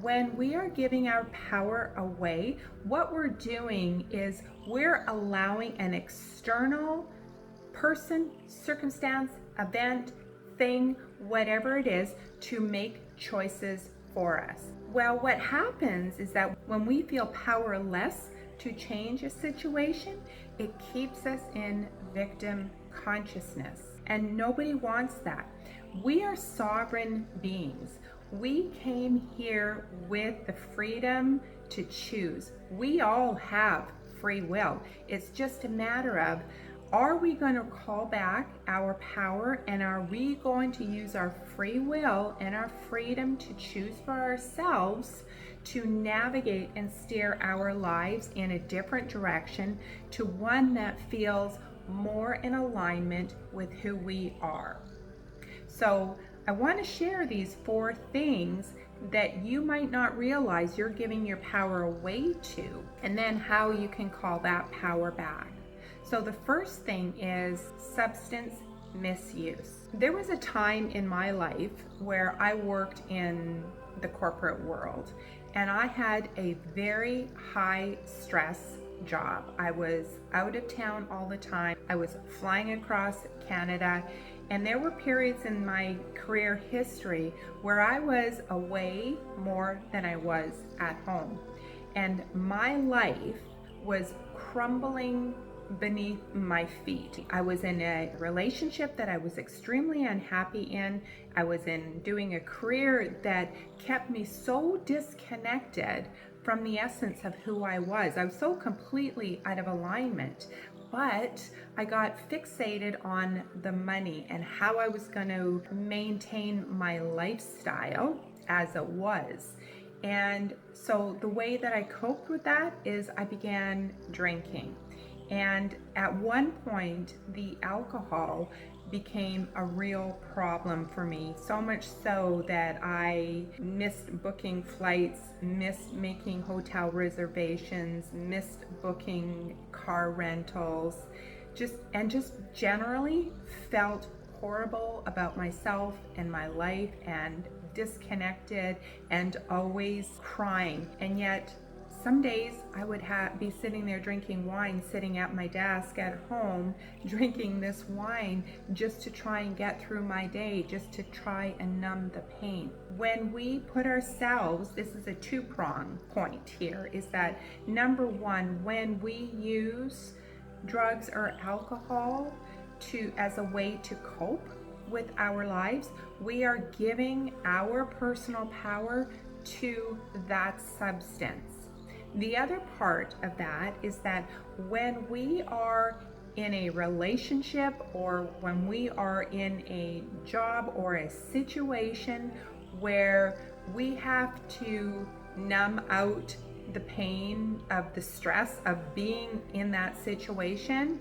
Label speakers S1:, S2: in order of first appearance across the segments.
S1: When we are giving our power away, what we're doing is we're allowing an external person, circumstance, event, thing, whatever it is, to make choices for us. Well, what happens is that when we feel powerless to change a situation, it keeps us in victim consciousness. And nobody wants that. We are sovereign beings. We came here with the freedom to choose. We all have free will. It's just a matter of, are we going to call back our power, and are we going to use our free will and our freedom to choose for ourselves to navigate and steer our lives in a different direction to one that feels more in alignment with who we are? So I want to share these 4 things that you might not realize you're giving your power away to, and then how you can call that power back. So the first thing is substance misuse. There was a time in my life where I worked in the corporate world, and I had a very high stress job. I was out of town all the time. I was flying across Canada, and there were periods in my career history where I was away more than I was at home. And my life was crumbling beneath my feet. I was in a relationship that I was extremely unhappy in. I was doing a career that kept me so disconnected from the essence of who I was. I was so completely out of alignment. But I got fixated on the money and how I was going to maintain my lifestyle as it was. And so the way that I coped with that is I began drinking. And at one point, the alcohol became a real problem for me, so much so that I missed booking flights, missed making hotel reservations, missed booking car rentals, just generally felt horrible about myself and my life, and disconnected and always crying. And yet some days I would be sitting there drinking wine, sitting at my desk at home, drinking this wine just to try and get through my day, just to try and numb the pain. When we put ourselves, this is a 2-prong point here, is that number 1, when we use drugs or alcohol as a way to cope with our lives, we are giving our personal power to that substance. The other part of that is that when we are in a relationship, or when we are in a job or a situation where we have to numb out the pain of the stress of being in that situation,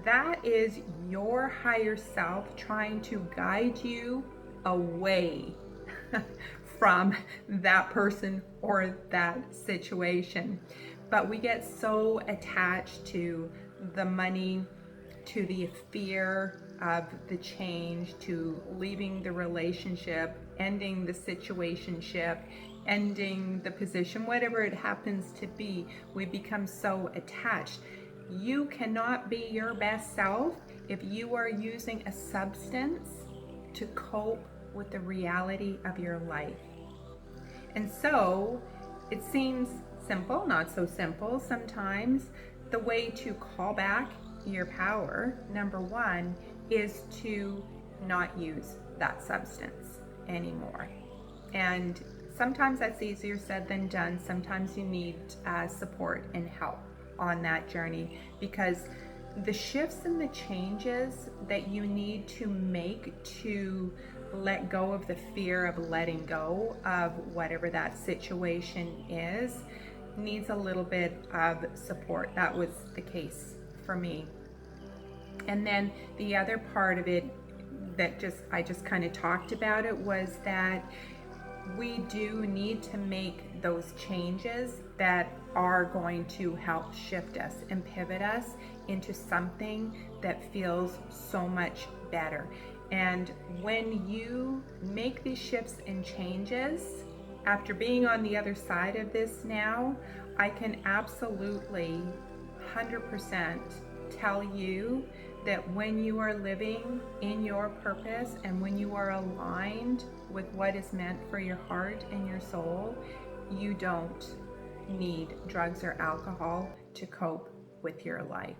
S1: that is your higher self trying to guide you away from that person or that situation. But we get so attached to the money, to the fear of the change, to leaving the relationship, ending the situationship, ending the position, whatever it happens to be. We become so attached. You cannot be your best self if you are using a substance to cope with the reality of your life. And so it seems simple, not so simple sometimes. The way to call back your power, number 1, is to not use that substance anymore. And sometimes that's easier said than done. Sometimes you need support and help on that journey, because the shifts and the changes that you need to make to let go of the fear of letting go of whatever that situation is needs a little bit of support. That was the case for me. And then the other part of it that I just kind of talked about it was that we do need to make those changes that are going to help shift us and pivot us into something that feels so much better. And when you make these shifts and changes, After being on the other side of this now, I can absolutely 100% tell you that when you are living in your purpose and when you are aligned with what is meant for your heart and your soul, you don't need drugs or alcohol to cope with your life.